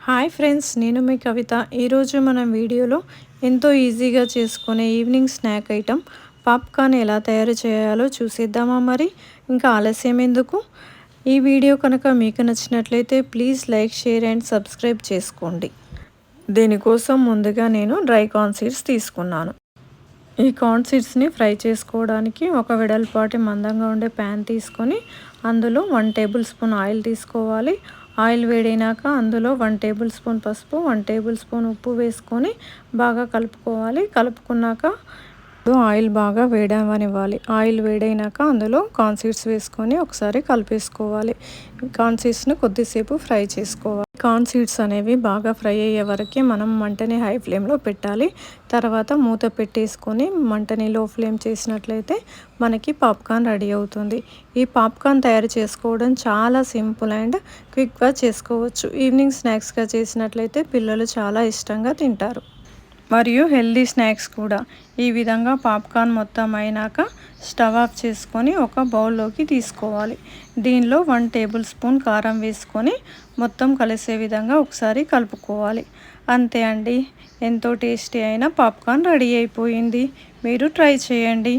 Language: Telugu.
హాయ్ ఫ్రెండ్స్, నేను మీ కవిత. ఈరోజు మనం వీడియోలో ఎంతో ఈజీగా చేసుకునే ఈవినింగ్ స్నాక్ ఐటెం పాప్కార్న్ ఎలా తయారు చేయాలో చూసేద్దామా. మరి ఇంకా ఆలస్యం ఎందుకు? ఈ వీడియో కనుక మీకు నచ్చినట్లయితే please like, share and subscribe చేసుకోండి. దీనికోసం ముందుగా నేను డ్రై కార్న్ సీడ్స్ తీసుకున్నాను. ఈ కార్న్ సీడ్స్ని ఫ్రై చేసుకోవడానికి ఒక వెడల్పాటి మందంగా ఉండే ప్యాన్ తీసుకొని అందులో 1 టేబుల్ స్పూన్ ఆయిల్ తీసుకోవాలి. ఆయిల్ వేడైనాక అందులో 1 టేబుల్ స్పూన్ పసుపు, 1 టేబుల్ స్పూన్ ఉప్పు వేసుకొని బాగా కలుపుకోవాలి. కలుపుకున్నాక ఆయిల్ బాగా వేడవనివ్వాలి. ఆయిల్ వేడైనాక అందులో కార్న్ సీడ్స్ వేసుకొని ఒకసారి కలిపేసుకోవాలి. కార్న్ సీడ్స్ని కొద్దిసేపు ఫ్రై చేసుకోవాలి. కార్న్ సీడ్స్ అనేవి బాగా ఫ్రై అయ్యే వరకు మనం మంటని హై ఫ్లేమ్లో పెట్టాలి. తర్వాత మూత పెట్టేసుకొని మంటని లో ఫ్లేమ్ చేసినట్లయితే మనకి పాప్కార్న్ రెడీ అవుతుంది. ఈ పాప్కార్న్ తయారు చేసుకోవడం చాలా సింపుల్ అండ్ క్విక్గా చేసుకోవచ్చు. ఈవినింగ్ స్నాక్స్గా చేసినట్లయితే పిల్లలు చాలా ఇష్టంగా తింటారు. మరియు హెల్దీ స్నాక్స్ కూడా. ఈ విధంగా పాప్కార్న్ మొత్తం అయినాక స్టవ్ ఆఫ్ చేసుకొని ఒక బౌల్లోకి తీసుకోవాలి. దీనిలో 1 టేబుల్ స్పూన్ కారం వేసుకొని మొత్తం కలిసే విధంగా ఒకసారి కలుపుకోవాలి. అంతే అండి, ఎంతో టేస్టీ అయిన పాప్కార్న్ రెడీ అయిపోయింది. మీరు ట్రై చేయండి.